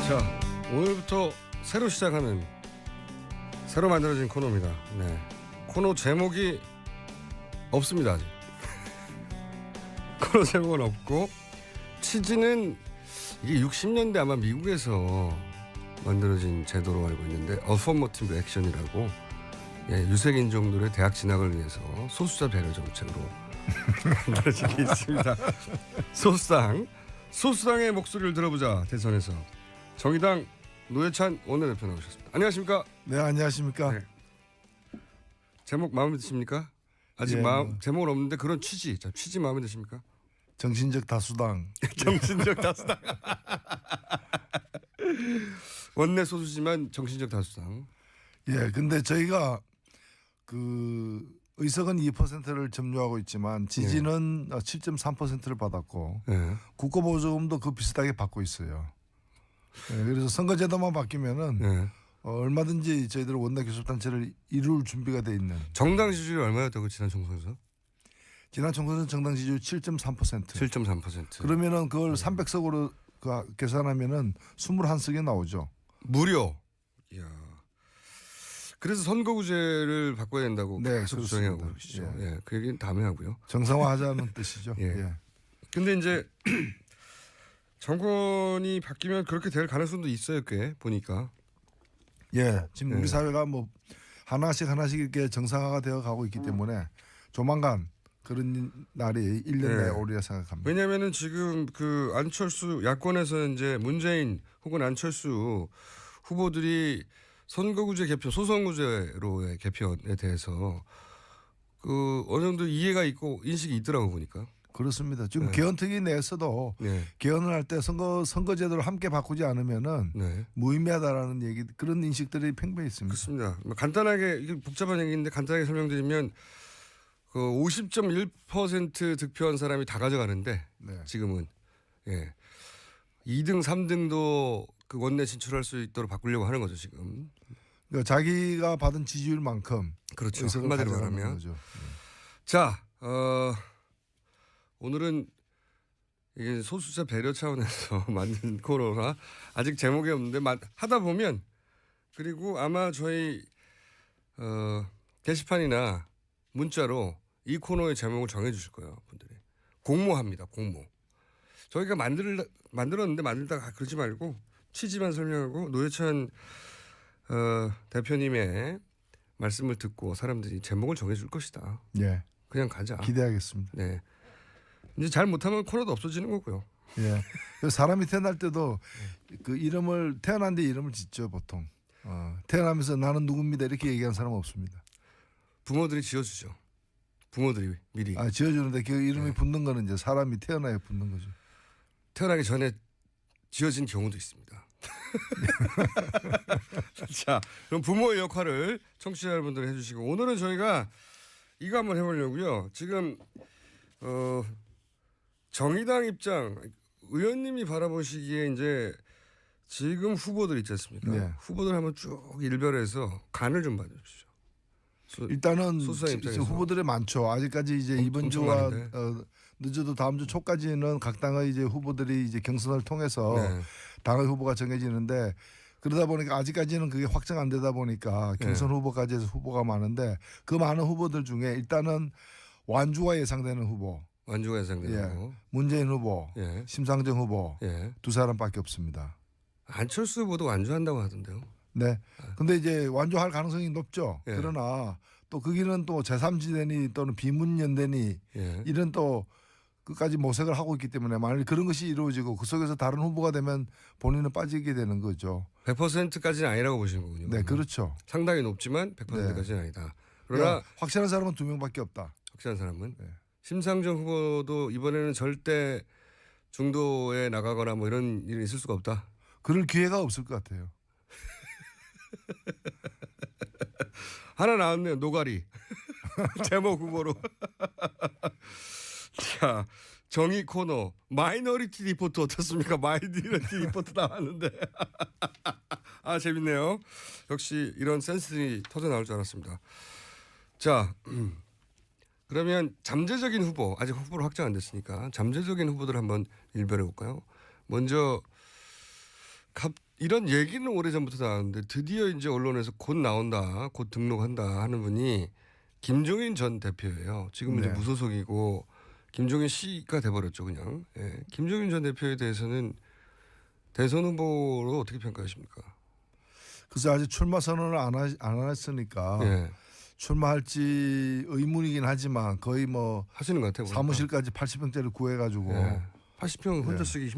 자, 오늘부터 새로 시작하는 새로 만들어진 코너입니다. 네. 코너 제목이 없습니다. 아직. 코너 제목은 없고 취지는 이게 60년대 아마 미국에서 만들어진 제도로 알고 있는데 어퍼머티브 액션이라고 유색 인종들의 대학 진학을 위해서 소수자 배려 정책으로 만들어진 게 있습니다. 소수당의 목소리를 들어보자. 대선에서 정의당 노회찬 원내대표 나오셨습니다. 안녕하십니까? 네, 안녕하십니까? 네. 제목 마음에 드십니까? 아직 제목은 없는데 그런 취지. 자, 취지 마음에 드십니까? 정신적 다수당. 정신적 다수당. 원내 소수지만 정신적 다수당. 예, 근데 저희가 그 의석은 2%를 점유하고 있지만 지지는 7.3%를 받았고 국고보조금도 그 비슷하게 받고 있어요. 그래서 선거제도만 바뀌면은 얼마든지 저희들 원내 교섭단체를 이룰 준비가 돼 있는. 정당 지지율이 얼마였다고 지난 총선에서? 지난 총선은 정당 지지율 7.3%. 7.3%. 그러면은 그걸 300석으로 계산하면은 21석이 나오죠. 무려. 이야. 그래서 선거구제를 바꿔야 된다고 계속 주장하고 계시죠. 예. 그 얘기는 다음에 하고요. 정상화하자는 뜻이죠. 예. 근데 이제 정권이 바뀌면 그렇게 될 가능성도 있어요, 꽤 보니까. 예, 지금 우리 사회가 뭐 하나씩 이렇게 정상화가 되어 가고 있기 때문에 조만간 그런 날이 1년 내에 오리라 생각합니다. 왜냐하면은 지금 그 안철수 야권에서 이제 문재인 혹은 안철수 후보들이 선거구제 개편, 소선구제로의 개편에 대해서 그 어느 정도 이해가 있고 인식이 있더라고 보니까. 그렇습니다. 지금 개헌특위 내에서도 개헌을 할 때 선거제도를 함께 바꾸지 않으면은 무의미하다라는 얘기 그런 인식들이 팽배해 있습니다. 그렇습니다. 간단하게 이게 복잡한 얘기인데 간단하게 설명드리면 그 50.1% 득표한 사람이 다 가져가는데 지금은 2등, 3등도 그 원내 진출할 수 있도록 바꾸려고 하는 거죠 지금. 그러니까 자기가 받은 지지율만큼 그렇죠. 한마디로 말하면. 거죠. 자, 오늘은 이게 소수자 배려 차원에서 만든 코너라 아직 제목이 없는데 하다 보면 그리고 아마 저희 게시판이나 문자로 이 코너의 제목을 정해 주실 거예요. 분들이. 공모합니다. 공모. 저희가 만들었는데 만들다가 그러지 말고 취지만 설명하고 노회찬 대표님의 말씀을 듣고 사람들이 제목을 정해 줄 것이다. 예. 그냥 가자. 기대하겠습니다. 네. 이제 잘 못하면 코너도 없어지는 거고요. 예. 사람이 태어날 때도 그 이름을 태어난 데 이름을 짓죠 보통. 태어나면서 나는 누굽니다 이렇게 얘기하는 사람은 없습니다. 부모들이 지어주죠. 부모들이 미리. 지어주는데 그 이름이 붙는 거는 이제 사람이 태어나야 붙는 거죠. 태어나기 전에 지어진 경우도 있습니다. 자, 그럼 부모의 역할을 청취자 여러분들 해주시고 오늘은 저희가 이거 한번 해보려고요. 지금 정의당 입장 의원님이 바라보시기에 이제 지금 후보들 있지 않습니까? 후보들 한번 쭉 일별해서 간을 좀 봐주십시오. 일단은 후보들이 많죠. 아직까지 이제 이번 주와 늦어도 다음 주 초까지는 각 당의 이제 후보들이 이제 경선을 통해서 당의 후보가 정해지는데 그러다 보니까 아직까지는 그게 확정 안 되다 보니까 경선 후보까지 해서 후보가 많은데 그 많은 후보들 중에 일단은 완주가 예상되는 후보. 완주가 예상되는 후보. 문재인 후보, 심상정 후보 두 사람밖에 없습니다. 안철수 후보도 완주한다고 하던데요. 네. 근데 이제 완주할 가능성이 높죠. 그러나 또 거기는 또 제3지대니 또는 비문연대니 이런 또 끝까지 모색을 하고 있기 때문에 만일 그런 것이 이루어지고 그 속에서 다른 후보가 되면 본인은 빠지게 되는 거죠. 100%까지는 아니라고 보시는 거군요. 네, 그렇죠. 상당히 높지만 100%까지는 아니다. 그러나 확실한 사람은 2명밖에 없다. 확실한 사람은. 심상정 후보도 이번에는 절대 중도에 나가거나 뭐 이런 일이 있을 수가 없다. 그럴 기회가 없을 것 같아요. 하나 나왔네요. 노가리. 제목 후보로. 자, 정의 코너. 마이너리티 리포트 어떻습니까? 마이너리티 리포트 나왔는데. 아, 재밌네요. 역시 이런 센스들이 터져 나올 줄 알았습니다. 자, 그러면 잠재적인 후보, 아직 후보로 확정 안 됐으니까 잠재적인 후보들 한번 일별해 볼까요? 먼저 이런 얘기는 오래전부터 나왔는데 드디어 이제 언론에서 곧 나온다, 곧 등록한다 하는 분이 김종인 전 대표예요. 지금은 이제 무소속이고 김종인 씨가 돼버렸죠, 그냥. 예. 김종인 전 대표에 대해서는 대선 후보로 어떻게 평가하십니까? 글쎄 아직 출마 선언을 안 했으니까 예. 출마할지 의문이긴 하지만 거의 뭐 하시는 것 같아요. 사무실까지 80평짜리 구해가지고 80평 혼자 쓰기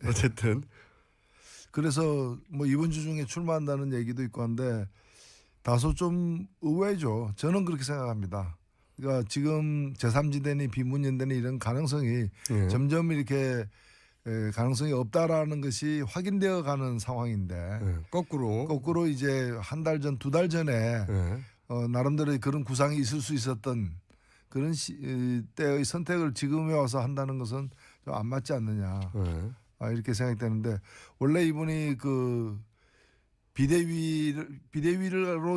어쨌든 그래서 뭐 이번 주 중에 출마한다는 얘기도 있고 한데 다소 좀 의외죠. 저는 그렇게 생각합니다. 그러니까 지금 제3지대니 비문연대니 이런 가능성이 점점 이렇게 가능성이 없다라는 것이 확인되어 가는 상황인데 거꾸로 이제 한 달 전, 두 달 전에 나름대로 그런 구상이 있을 수 있었던 그런 때의 선택을 지금에 와서 한다는 것은 좀 안 맞지 않느냐 이렇게 생각이 되는데 원래 이분이 그 비대위로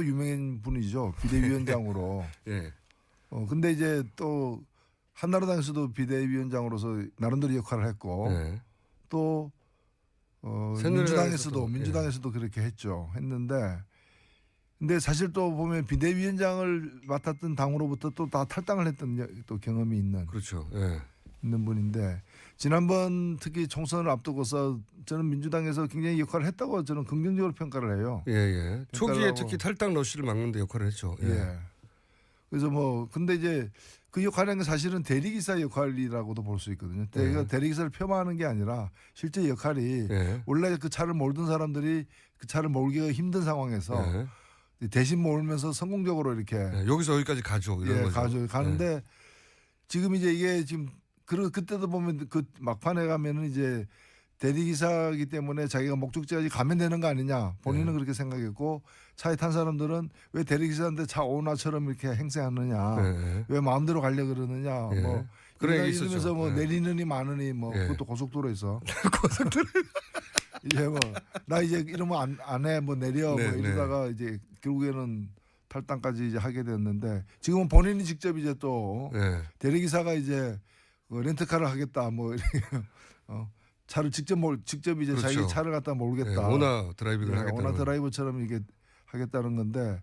유명한 분이죠. 비대위원장으로. 예. 근데 이제 또 한나라당에서도 비대위원장으로서 나름대로 역할을 했고 또 민주당에서도 그렇게 했는데 근데 사실 또 보면 비대위원장을 맡았던 당으로부터 또 다 탈당을 했던 또 경험이 있는 그렇죠. 있는 분인데 지난번 특히 총선을 앞두고서 저는 민주당에서 굉장히 역할을 했다고 저는 긍정적으로 평가를 해요. 예. 초기에 특히 탈당 러쉬를 막는 데 역할을 했죠. 예. 그래서 뭐 근데 이제 그 역할은 사실은 대리기사 역할이라고도 볼 수 있거든요. 대리기사를 폄하하는 게 아니라 실제 역할이 원래 그 차를 몰던 사람들이 그 차를 몰기가 힘든 상황에서 대신 몰면서 성공적으로 이렇게 여기서 여기까지 가죠. 이런 거죠. 가는데 지금 이제 이게 지금 그때도 보면 그 막판에 가면은 이제 대리기사이기 때문에 자기가 목적지까지 가면 되는 거 아니냐 본인은 그렇게 생각했고 차에 탄 사람들은 왜 대리기사인데 차 오나처럼 이렇게 행세하느냐 왜 마음대로 가려 그러느냐 뭐 그런 얘기 이러면서 뭐 내리느니 마느니 뭐 그것도 고속도로에서 이제 뭐 나 이제 이러면 안 해 뭐 내려 뭐 이러다가 이제 결국에는 탈당까지 이제 하게 됐는데 지금은 본인이 직접 이제 또 대리기사가 이제 렌트카를 하겠다 뭐 이렇게 차를 직접 이제 그렇죠. 자기 차를 갖다 몰겠다. 오나 드라이빙을 하겠다. 오나 드라이브처럼 이게 하겠다는 건데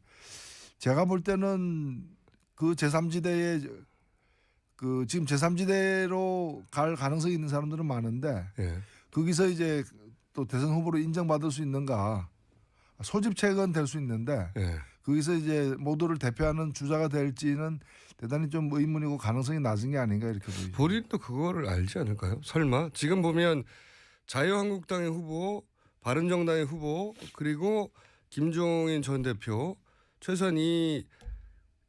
제가 볼 때는 그 제3지대에 그 지금 제3지대로 갈 가능성이 있는 사람들은 많은데 거기서 이제 또 대선 후보로 인정받을 수 있는가 소집책은 될 수 있는데 거기서 이제 모두를 대표하는 주자가 될지는 대단히 좀 의문이고 가능성이 낮은 게 아닌가 이렇게 보이죠. 본인도 그거를 알지 않을까요? 설마 지금 보면 자유한국당의 후보, 바른정당의 후보 그리고 김종인 전 대표 최소한 이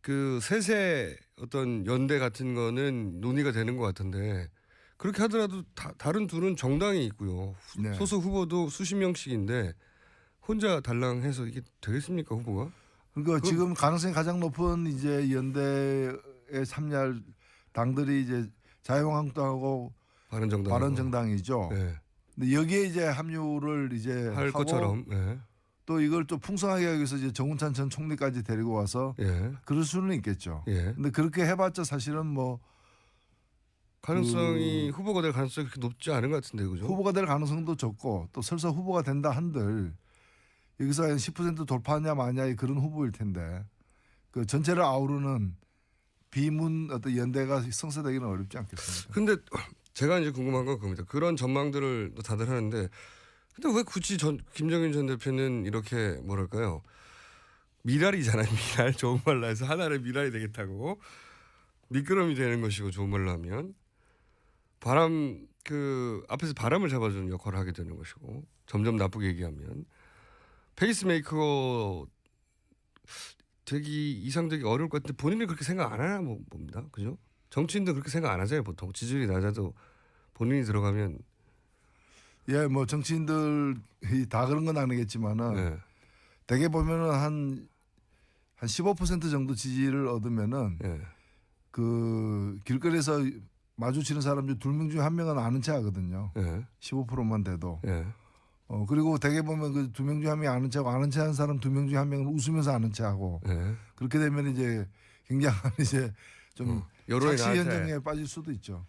그 세세 어떤 연대 같은 거는 논의가 되는 것 같은데 그렇게 하더라도 다른 둘은 정당이 있고요. 소속 후보도 수십 명씩인데 혼자 달랑해서 이게 되겠습니까 후보가? 그러니까 지금 가능성이 가장 높은 이제 연대에 참여할 당들이 이제 자유한국당하고 바른정당이죠. 근데 여기에 이제 합류를 이제 할 하고 것처럼 또 이걸 또 풍성하게 하기 위해서 이제 정운찬 전 총리까지 데리고 와서 그럴 수는 있겠죠. 근데 그렇게 해봤자 사실은 뭐 가능성이 후보가 될 가능성이 그렇게 높지 않은 것 같은데 그죠? 후보가 될 가능성도 적고 또 설사 후보가 된다 한들 여기서 한 10% 돌파하냐 마냐의 그런 후보일 텐데 그 전체를 아우르는 비문 어떤 연대가 성사되기는 어렵지 않겠습니까? 근데 제가 이제 궁금한 건 그겁니다. 그런 전망들을 다들 하는데 근데 왜 굳이 김종인 전 대표는 이렇게 뭐랄까요? 미랄이잖아요. 미랄. 좋은 말로 해서 하나의 미랄이 되겠다고. 미끄럼이 되는 것이고 좋은 말로 하면. 앞에서 바람을 잡아주는 역할을 하게 되는 것이고 점점 나쁘게 얘기하면. 페이스메이커 이상되기 어려울 것 같은데 본인은 그렇게 생각 안 하나 봅니다. 그죠? 정치인도 그렇게 생각 안 하잖아요. 보통. 지지율이 낮아도 본인이 들어가면. 예, 뭐 정치인들이 다 그런 건 아니겠지만은 대개 보면은 한 15% 정도 지지를 얻으면은 그 길거리에서 마주치는 사람 중 2명 중에 1명은 아는 체 하거든요. 15%만 돼도. 그리고 대개 보면 그 2명 중에 1명이 아는 체하고 아는 체 하는 사람 2명 중에 1명은 웃으면서 아는 체하고 그렇게 되면 이제 굉장한 이제 좀 자치 현정에 빠질 수도 있죠.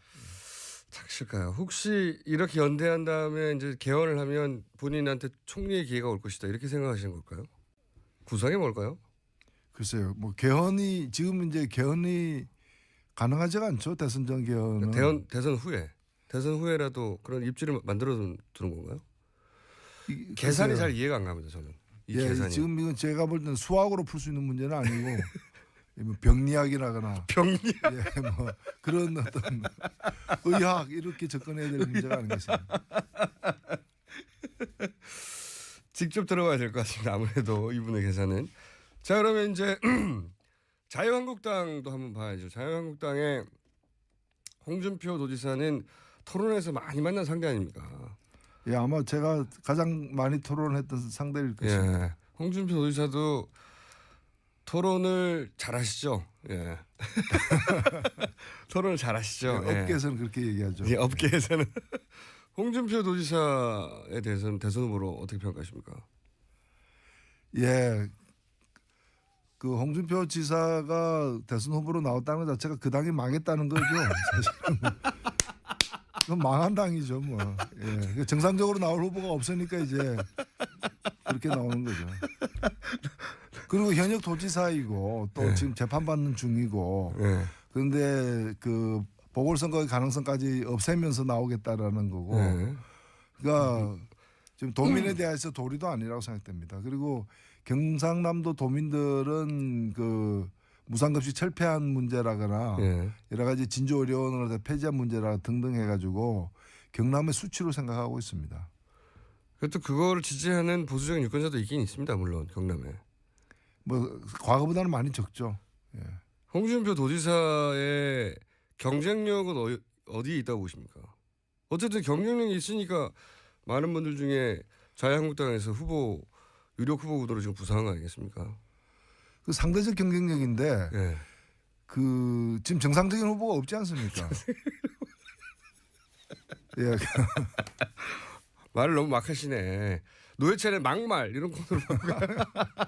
착실까요? 혹시 이렇게 연대한 다음에 이제 개헌을 하면 본인한테 총리의 기회가 올 것이다 이렇게 생각하시는 걸까요? 구상이 뭘까요? 글쎄요. 뭐 개헌이 지금 이제 개헌이 가능하지가 않죠. 대선 전 개헌은. 대선 후에라도 그런 입지를 만들어 두는 건가요? 계산이 글쎄요. 잘 이해가 안 갑니다. 저는 이 예, 계산이. 지금 이건 제가 볼 때는 수학으로 풀 수 있는 문제는 아니고 뭐 병리학이라거나 예, 뭐 그런 어떤 의학 이렇게 접근해야 될 문제가 아니겠습니까? 직접 들어가야 될 것 같습니다. 아무래도 이분의 계산은. 자 그러면 이제 자유한국당도 한번 봐야죠. 자유한국당의 홍준표 도지사는 토론에서 많이 만난 상대 아닙니까? 예, 아마 제가 가장 많이 토론했던 상대일 것입니다. 예, 홍준표 도지사도 토론을 잘하시죠. 예. 토론을 잘하시죠. 예, 업계에서는 그렇게 얘기하죠. 예, 업계에서는 홍준표 도지사에 대해서는 대선 후보로 어떻게 평가하십니까? 예, 그 홍준표 지사가 대선 후보로 나왔다는 것 자체가 그 당이 망했다는 거죠. 사실은 그건 망한 당이죠, 뭐. 예, 정상적으로 나올 후보가 없으니까 이제 그렇게 나오는 거죠. 그리고 현역 도지사이고 또 네. 지금 재판받는 중이고 네. 그런데 그 보궐선거의 가능성까지 없애면서 나오겠다라는 거고 네. 그러니까 지금 도민에 대해서 도리도 아니라고 생각됩니다. 그리고 경상남도 도민들은 그 무상급식 철폐한 문제라거나 네. 여러 가지 진주의료원을 폐지한 문제라 등등 해가지고 경남의 수치로 생각하고 있습니다. 그것도 그거를 지지하는 보수적인 유권자도 있긴 있습니다. 물론 경남에. 뭐 과거보다는 많이 적죠. 예. 홍준표 도지사의 경쟁력은 어디에 있다고 보십니까? 어쨌든 경쟁력이 있으니까 많은 분들 중에 자유한국당에서 유력 후보 구도로 지금 부상한 거 아니겠습니까? 그 상대적 경쟁력인데 예. 그 지금 정상적인 후보가 없지 않습니까? 예. 말을 너무 막 하시네. 노회찬의 막말 이런 코너로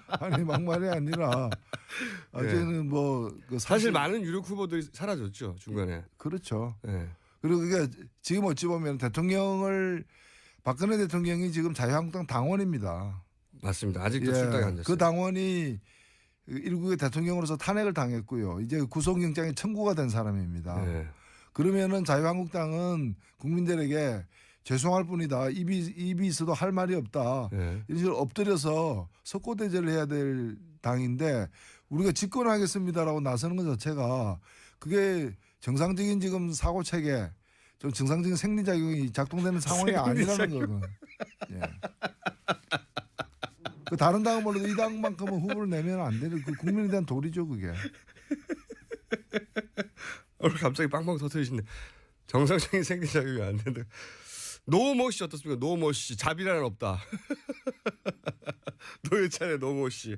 아니 막말이 아니라 어제는 뭐그 사실 많은 유력 후보들이 사라졌죠 중간에. 그렇죠. 네. 그리고 그게 지금 어찌 보면 박근혜 대통령이 지금 자유한국당 당원입니다. 맞습니다. 아직도 예, 출당이 안 됐어요. 그 당원이 일국의 대통령으로서 탄핵을 당했고요. 이제 구속영장이 청구가 된 사람입니다. 네. 그러면은 자유한국당은 국민들에게 죄송할 뿐이다. 입이 있어도 할 말이 없다. 네. 이런 식으로 엎드려서 석고대죄를 해야 될 당인데 우리가 집권하겠습니다라고 나서는 것 자체가 그게 정상적인 지금 사고 체계, 좀 정상적인 생리작용이 작동되는 상황이 아니라는 거는. 예. 그 다른 당은 몰라도 이 당만큼은 후보를 내면 안 되는 그 국민에 대한 도리죠 그게. 오늘 갑자기 빵빵 터뜨리시네. 정상적인 생리작용이 안 된다. 노모씨 어떻습니까? 노모씨 자비라는 없다. 노회찬의 노모씨.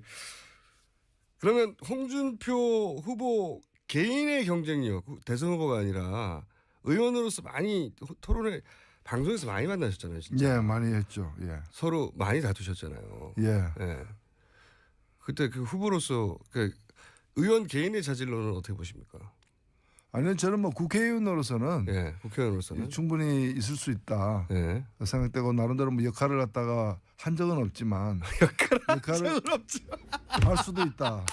그러면 홍준표 후보 개인의 경쟁력 대선 후보가 아니라 의원으로서 많이 토론에 방송에서 많이 만나셨잖아요. 진짜. 예, 많이 했죠. 예. 서로 많이 다투셨잖아요. 예. 예. 그때 그 후보로서 그 의원 개인의 자질로는 어떻게 보십니까? 아니요, 저는 뭐 국회의원으로서는 예, 국회의원으로서는 충분히 있을 수 있다 예. 생각되고 나름대로 뭐 역할을 갖다가 한 적은 없지만 역할을 할 수도 있다.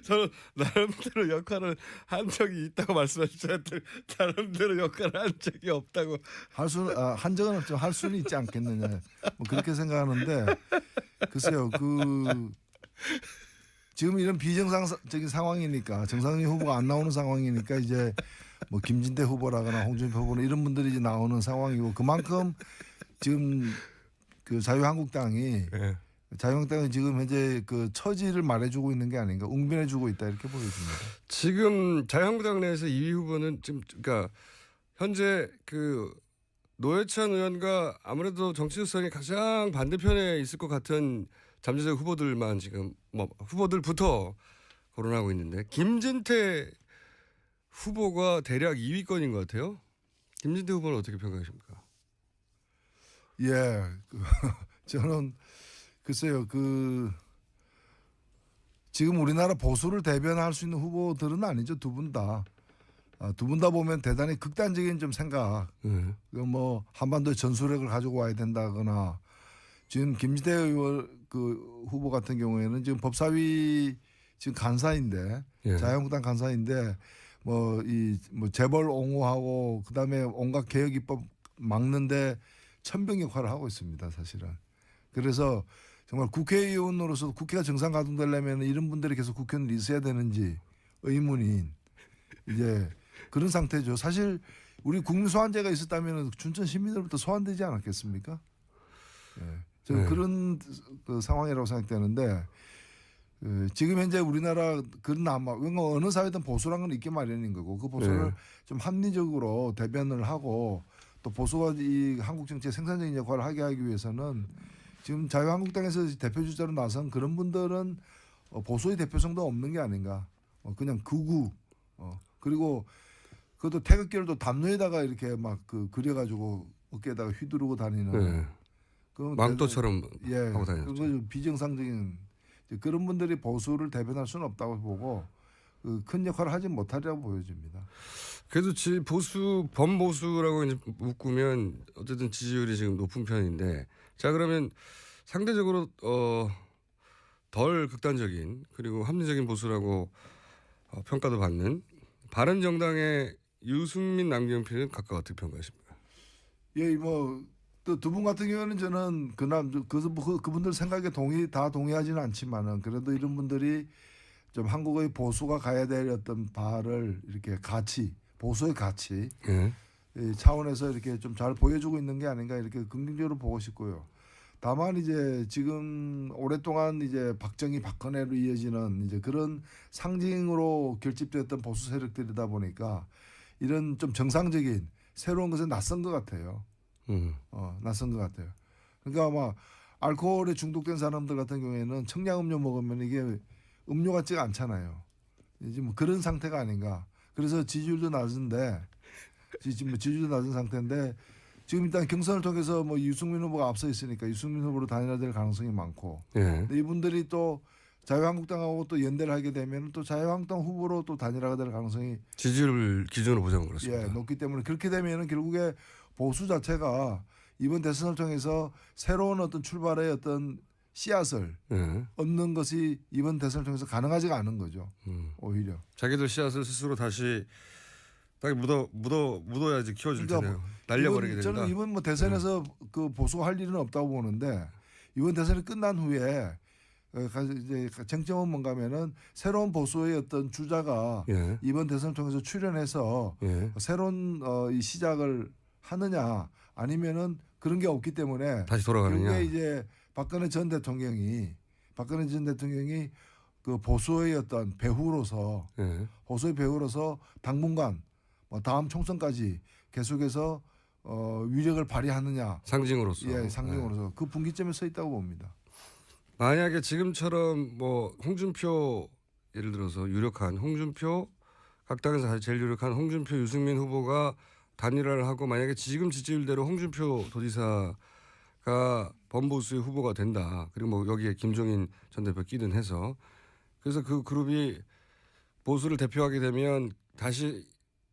저는 나름대로 역할을 한 적이 있다고 말씀하셨는데 나름대로 역할을 한 적이 없다고. 한 적은 없지만 할 수는 있지 않겠느냐. 뭐 그렇게 생각하는데 글쎄요. 지금 이런 비정상적인 상황이니까 정상적인 후보가 안 나오는 상황이니까 이제 뭐 김진태 후보라거나 홍준표 후보는 이런 분들이 이제 나오는 상황이고 그만큼 지금 그 자유한국당이 예. 자유한국당이 지금 현재 그 처지를 말해주고 있는 게 아닌가 웅변해주고 있다 이렇게 보여집니다. 지금 자유한국당 내에서 2위 후보는 지금 그러니까 현재 그 노회찬 의원과 아무래도 정치적성이 가장 반대편에 있을 것 같은 잠재적 후보들만 지금 뭐 후보들부터 거론하고 있는데 김진태 후보가 대략 2위권인 것 같아요. 김진태 후보는 어떻게 평가하십니까? 예, 저는 글쎄요 지금 우리나라 보수를 대변할 수 있는 후보들은 아니죠. 두 분 다. 두 분 다 보면 대단히 극단적인 좀 생각. 뭐 한반도의 전술핵을 가지고 와야 된다거나 지금 김지태 의원 그 후보 같은 경우에는 지금 법사위 지금 간사인데 예. 자유한국당 간사인데 뭐 재벌 옹호하고 그다음에 온갖 개혁 입법 막는데 천병 역할을 하고 있습니다. 사실은. 그래서 정말 국회의원으로서 국회가 정상 가동되려면 이런 분들이 계속 국회의원이 있어야 되는지 의문인 이제 그런 상태죠. 사실 우리 국민 소환제가 있었다면 춘천 시민들부터 소환되지 않았겠습니까? 예. 저는 그런 그 상황이라고 생각되는데 지금 현재 우리나라 그런 아마 어느 사회든 보수란 건 있기 마련인 거고 그 보수를 좀 합리적으로 대변을 하고 또 보수가 이 한국 정치의 생산적인 역할을 하게 하기 위해서는 지금 자유한국당에서 대표 주자로 나선 그런 분들은 보수의 대표성도 없는 게 아닌가. 그냥 극우. 그리고 그것도 태극기를 담요에다가 이렇게 막 그려가지고 어깨에다가 휘두르고 다니는. 망토처럼 하고 다녔죠. 그건 비정상적인 그런 분들이 보수를 대변할 수는 없다고 보고 큰 역할을 하지 못하리라고 보여집니다. 그래도 범보수라고 이제 묶으면 어쨌든 지지율이 지금 높은 편인데 자 그러면 상대적으로 덜 극단적인 그리고 합리적인 보수라고 평가도 받는 바른정당의 유승민 남경필은 각각 어떻게 평가하십니까? 예, 뭐 또 두 분 같은 경우는 저는 그분들 생각에 다 동의하지는 않지만은 그래도 이런 분들이 좀 한국의 보수가 가야 될 어떤 바를 이렇게 보수의 가치 이 차원에서 이렇게 좀 잘 보여주고 있는 게 아닌가 이렇게 긍정적으로 보고 싶고요. 다만 이제 지금 오랫동안 이제 박정희 박근혜로 이어지는 이제 그런 상징으로 결집되었던 보수 세력들이다 보니까 이런 좀 정상적인 새로운 것에 낯선 것 같아요. 낯선 것 같아요. 그러니까 아마 알코올에 중독된 사람들 같은 경우에는 청량음료 먹으면 이게 음료 같지가 않잖아요. 이제 뭐 그런 상태가 아닌가. 그래서 지지율도 낮은데 지금 지지율도 낮은 상태인데 지금 일단 경선을 통해서 뭐 유승민 후보가 앞서 있으니까 유승민 후보로 단일화될 가능성이 많고 근데 이분들이 또 자유한국당하고 또 연대를 하게 되면 또 자유한국당 후보로 또 단일화가 될 가능성이 지지율 기준으로 보자면 그렇습니다. 예, 높기 때문에 그렇게 되면은 결국에 보수 자체가 이번 대선을 통해서 새로운 어떤 출발의 어떤 씨앗을 얻는 것이 이번 대선을 통해서 가능하지가 않은 거죠. 오히려 자기들 씨앗을 스스로 다시 딱 묻어야지 키워줄 테네요. 그러니까 날려버리게 된다. 저는 이번 뭐 대선에서 그 보수가 할 일은 없다고 보는데 이번 대선이 끝난 후에 이제 쟁점은 뭔가면은 새로운 보수의 어떤 주자가 이번 대선을 통해서 출연해서 새로운 이 시작을 하느냐 아니면은 그런 게 없기 때문에 다시 돌아가느냐. 그게 이제 박근혜 전 대통령이 그 보수의 어떤 배후로서 당분간 뭐 다음 총선까지 계속해서 위력을 발휘하느냐 상징으로서 상징으로서 그 분기점에 서 있다고 봅니다. 만약에 지금처럼 뭐 홍준표 예를 들어서 유력한 홍준표 각 당에서 제일 유력한 홍준표 유승민 후보가 단일화를 하고 만약에 지금 지지율대로 홍준표 도지사가 범보수의 후보가 된다. 그리고 뭐 여기에 김종인 전 대표 끼든 해서 그래서 그 그룹이 보수를 대표하게 되면 다시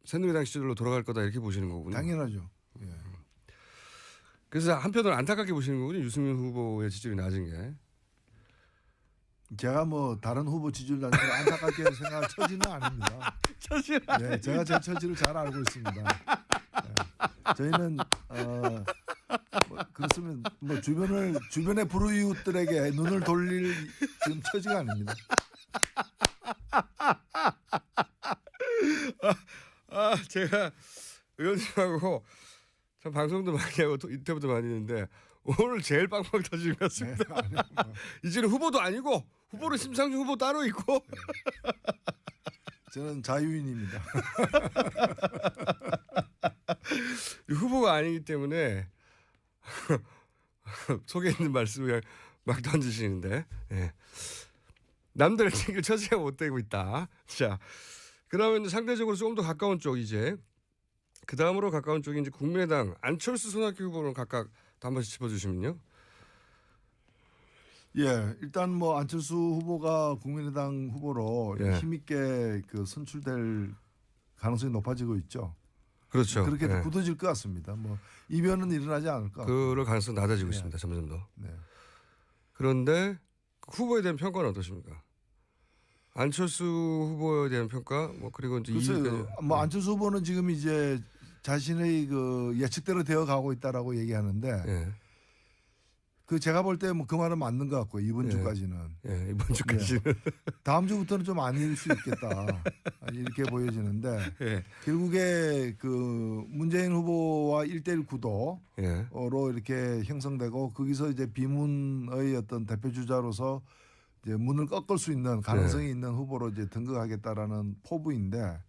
새누리당 시절로 돌아갈 거다 이렇게 보시는 거군요. 당연하죠. 예. 그래서 한편으로 안타깝게 보시는 거군요. 유승민 후보의 지지율이 낮은 게. 제가 뭐 다른 후보 지지율 낮은 걸 안타깝게 생각할 처지는 아닙니다. 처지는 예, 제가 제 처지를 잘 알고 있습니다. 예. 저희는 뭐 그렇으면 뭐 주변의 불우이웃들에게 눈을 돌릴 지금 처지가 아닙니다. 제가 의원님하고 참 방송도 많이 하고 인터뷰도 많이 했는데 오늘 제일 빵빵 터지는 것 같습니다. 네, 뭐. 이제는 후보도 아니고 후보는 심상중 후보 따로 있고 저는 자유인입니다. 후보가 아니기 때문에 속에 있는 말씀을 막 던지시는데 남들을 챙길 처지가 못 되고 있다. 자, 그러면 상대적으로 조금 더 가까운 쪽 이제 그 다음으로 가까운 쪽이 이제 국민의당 안철수 손학규 후보는 각각 한 번씩 짚어주시면요. 예, 일단 뭐 안철수 후보가 국민의당 후보로 예. 힘있게 그 선출될 가능성이 높아지고 있죠. 그렇죠. 그렇게 예. 굳어질 것 같습니다. 뭐 이변은 일어나지 않을 것 같고. 그럴 가능성이 낮아지고 있습니다. 점점 더. 네. 그런데 후보에 대한 평가는 어떠십니까? 안철수 후보에 대한 평가, 뭐 그리고 이제 뭐 안철수 후보는 지금 이제 자신의 그 예측대로 되어 가고 있다라고 얘기하는데 예. 그 제가 볼 때 뭐 그 말은 맞는 것 같고요. 이번 예. 주까지는. 예, 이번 주까지는. 다음 주부터는 좀 아닐 수 있겠다. 이렇게 보여지는데 예. 결국에 그 문재인 후보와 1대1 구도로 예. 이렇게 형성되고 거기서 이제 비문의 어떤 대표 주자로서 이제 문을 꺾을 수 있는 가능성이 있는 후보로 이제 등극하겠다라는 포부인데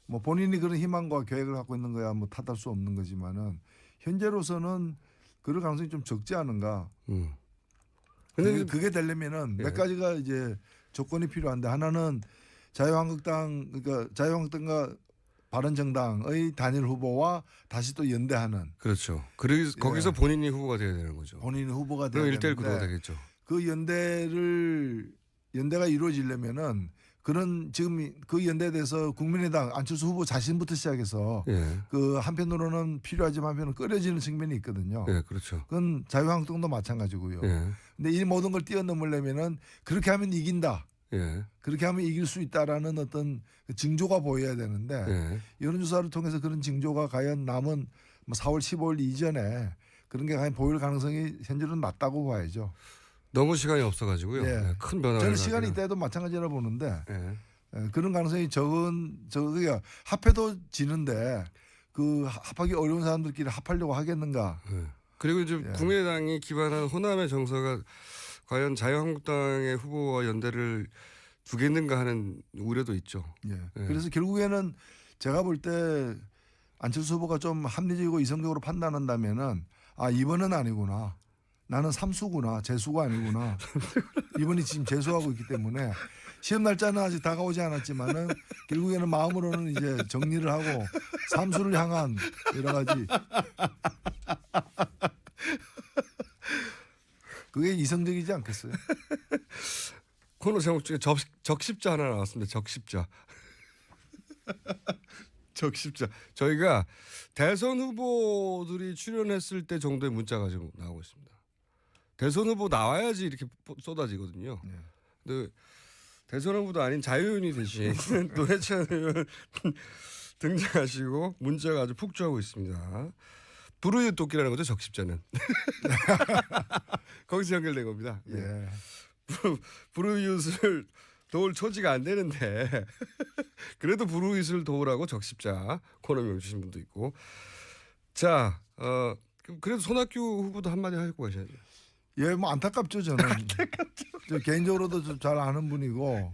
뭐 본인이 그런 희망과 계획을 갖고 있는 거야 뭐 탓할 수 없는 거지만은 현재로서는 그럴 가능성이 좀 적지 않은가. 근데 그게 되려면은 몇 가지가 이제 조건이 필요한데 하나는 자유한국당 그러니까 자유한국당과 바른정당의 단일 후보와 다시 또 연대하는. 그렇죠. 그래서 거기서 본인이 후보가 돼야 되는 거죠. 본인이 후보가 돼야 그럼 1대1 되는데 구도가 되겠죠. 그 연대가 이루어지려면은 그런 지금 그 연대에 대해서 국민의당 안철수 후보 자신부터 시작해서 그 한편으로는 필요하지만 한편으로는 꺼려지는 측면이 있거든요. 예, 그렇죠. 그건 자유한국당도 마찬가지고요. 근데 이 모든 걸 뛰어넘으려면은 그렇게 하면 이긴다. 그렇게 하면 이길 수 있다라는 어떤 징조가 보여야 되는데 여론조사를 통해서 그런 징조가 과연 남은 뭐 4월 15일 이전에 그런 게 과연 보일 가능성이 현재는 낮다고 봐야죠. 너무 시간이 없어가지고요. 큰 변화가. 저는 시간이 있다 해도 마찬가지라 보는데 그런 가능성이 저기가 합해도 지는데 그 합하기 어려운 사람들끼리 합하려고 하겠는가. 그리고 이제 국민의당이 기반한 호남의 정서가 과연 자유한국당의 후보와 연대를 두겠는가 하는 우려도 있죠. 그래서 결국에는 제가 볼 때 안철수 후보가 좀 합리적이고 이성적으로 판단한다면은 아 이번은 아니구나. 나는 삼수구나. 재수가 아니구나. 이번이 지금 재수하고 있기 때문에 시험 날짜는 아직 다가오지 않았지만은 결국에는 마음으로는 이제 정리를 하고 삼수를 향한 여러 가지 그게 이성적이지 않겠어요? 코너 제목 중에 적십자 하나 나왔습니다. 적십자. 적십자. 저희가 대선 후보들이 출연했을 때 정도의 문자가 지금 나오고 있습니다. 대선 후보 나와야지 이렇게 쏟아지거든요. 근데 대선 후보도 아닌 자유인이 대신 노회찬 의원 등장하시고 문자가 아주 폭주하고 있습니다. 불우이웃 돕기라는 거죠. 적십자는. 거기서 연결된 겁니다. 불우이웃을 도울 처지가 안 되는데 그래도 불우이웃을 도우라고 적십자 코너명 주신 분도 있고. 자, 그래도 손학규 후보도 한마디 하고 가셔야죠. 뭐 안타깝죠 저는. 안타깝죠. 저 개인적으로도 좀 잘 아는 분이고,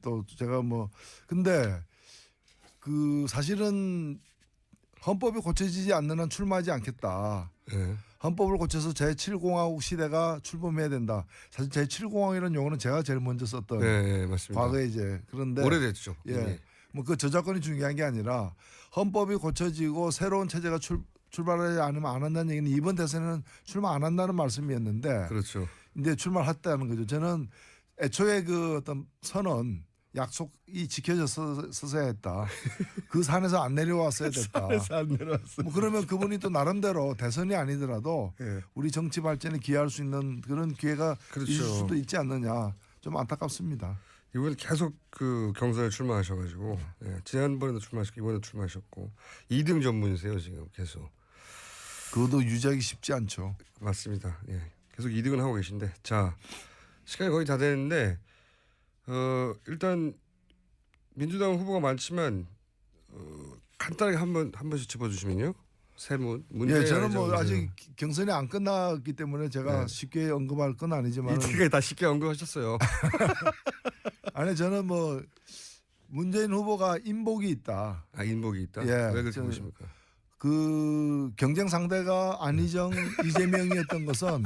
또 제가 뭐 근데 그 사실은 헌법이 고쳐지지 않는 한 출마하지 않겠다. 헌법을 고쳐서 제7공화국 시대가 출범해야 된다. 사실 제7공화국이라는 용어는 제가 제일 먼저 썼던. 맞습니다. 과거에 이제 그런데 오래됐죠. 뭐 그 저작권이 중요한 게 아니라 헌법이 고쳐지고 새로운 체제가 출발하지 않으면 안 한다는 얘기는 이번 대선에는 출마 안 한다는 말씀이었는데. 그렇죠. 근데 출마를 했다는 거죠. 저는 애초에 그 어떤 선언, 약속이 지켜졌어야 했다. 그 산에서 안 내려왔어야 됐다. 산에서 안 내려왔어. 뭐 그러면 그분이 또 나름대로 대선이 아니더라도 우리 정치 발전에 기여할 수 있는 그런 기회가 있을 수도 있지 않느냐. 좀 안타깝습니다. 이번 계속 그 경선에 출마하셔가지고 지난번에도 출마하셨고 이번에도 출마하셨고 2등 전문이세요 지금 계속. 그것도 유지하기 쉽지 않죠. 맞습니다. 계속 2등은 하고 계신데 자 시간이 거의 다 되는데 일단 민주당 후보가 많지만 간단하게 한 번씩 짚어주시면요. 세 문제. 저는 뭐 아직 경선이 안 끝났기 때문에 제가 쉽게 언급할 건 아니지만 이틀에 다 쉽게 언급하셨어요. 아니 저는 뭐 문재인 후보가 인복이 있다. 인복이 있다. 왜 그렇게 보십니까? 그 경쟁 상대가 안희정, 이재명이었던 것은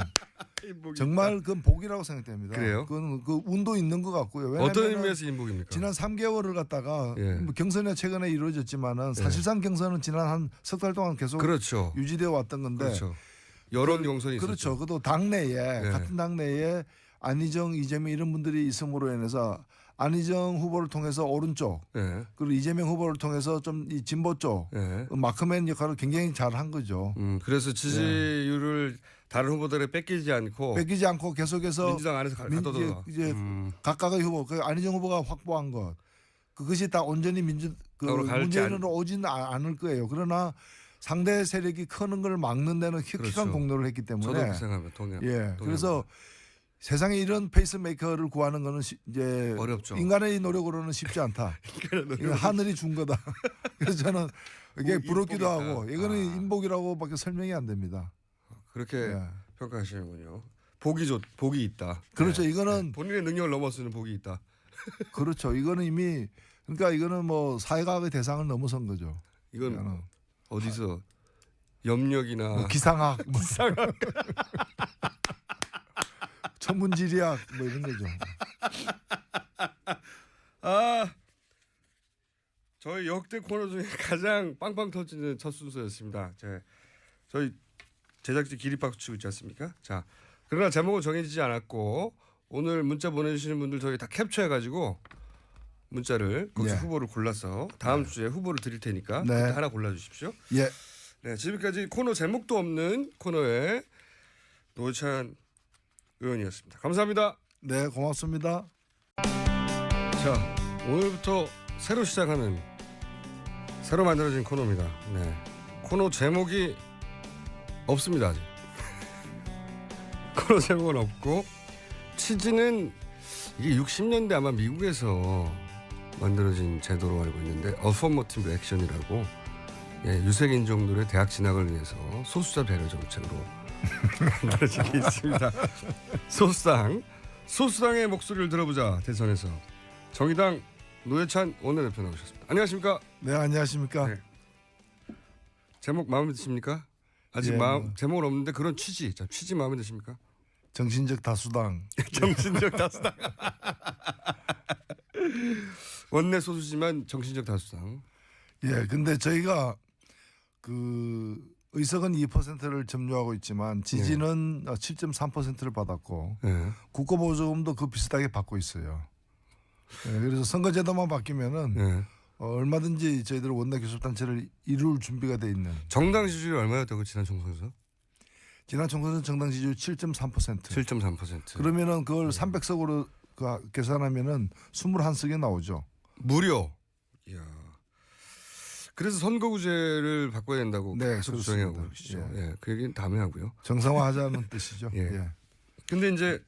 정말 그건 복이라고 생각됩니다. 그래요? 그건 그 운도 있는 것 같고요. 어떤 의미에서 인복입니까? 지난 3개월을 갖다가 뭐 경선이 최근에 이루어졌지만은 사실상 경선은 지난 한 석 달 동안 계속 유지되어 왔던 건데 여론 경선이 그렇죠. 있었죠. 그것도 당내에 같은 당내에 안희정, 이재명 이런 분들이 있음으로 인해서 안희정 후보를 통해서 오른쪽 네. 그리고 이재명 후보를 통해서 좀 이 진보 쪽 네. 마크맨 역할을 굉장히 잘한 거죠. 그래서 지지율을 다른 후보들에 뺏기지 않고 계속해서 민주당 안에서 가둬둬. 이제 각각의 후보, 그 안희정 후보가 확보한 것 그것이 다 온전히 문재인으로 오지는 않을 거예요. 그러나 상대 세력이 크는 걸 막는 데는 혁혁한 그렇죠. 공로를 했기 때문에. 저도 그 생각합니다. 동의합니다. 그래서 세상에 이런 페이스메이커를 구하는 거는 이제 어렵죠. 인간의 노력으로는 쉽지 않다. 이건 하늘이 준 거다. 그래서 저는 이게 부럽기도 하고 이거는 인복이라고밖에 설명이 안 됩니다. 그렇게 평가하시는군요. 복이 있다. 그렇죠. 이거는 본인의 능력을 넘어서는 복이 있다. 그렇죠. 이거는 이미 그러니까 이거는 뭐 사회과학의 대상을 넘어선 거죠. 이건 어디서 염력이나 뭐 기상학, 천문지리학 뭐 이런 거죠. 저희 역대 코너 중에 가장 빵빵 터지는 첫 순서였습니다. 저희 제작진 기립박수 치고 있지 않습니까? 자, 그러나 제목은 정해지지 않았고 오늘 문자 보내주시는 분들 저희 다 캡처해가지고 문자를 거기서 후보를 골라서 다음 주에 후보를 드릴 테니까 그때 하나 골라주십시오. 예. 네, 지금까지 코너 제목도 없는 코너의 노회찬 의원이었습니다. 감사합니다. 네, 고맙습니다. 자, 오늘부터 새로 시작하는 새로 만들어진 코너입니다. 네, 코너 제목이 없습니다. 아직. 코너 제목은 없고 취지는 이게 60년대 아마 미국에서 만들어진 제도로 알고 있는데 어퍼머티브 액션이라고 유색 인종들의 대학 진학을 위해서 소수자 배려 정책으로 만들어진 게 있습니다. 소수당의 목소리를 들어보자. 대선에서 정의당 노회찬 원내대표 나오셨습니다. 안녕하십니까? 네, 안녕하십니까? 네. 제목 마음에 드십니까? 아직 제목은 없는데 그런 취지 마음에 드십니까? 정신적 다수당. 정신적 다수당. 원내 소수지만 정신적 다수당. 예, 근데 저희가 그 의석은 2%를 점유하고 있지만 지지는 7.3%를 받았고 국고보조금도 그 비슷하게 받고 있어요. 그래서 선거제도만 바뀌면은 얼마든지 저희들 원내 교섭단체를 이룰 준비가 돼 있는. 정당 지지율이 얼마였다고 지난 총선에서? 지난 총선 정당 지지율 7.3%. 7.3%. 그러면은 그걸 300석으로 계산하면은 21석이 나오죠. 무려. 이야. 그래서 선거구제를 바꿔야 된다고 계속 주장하고 계시죠. 예, 그 얘기는 다음에 하고요. 정상화하자는 뜻이죠. 예. 근데 이제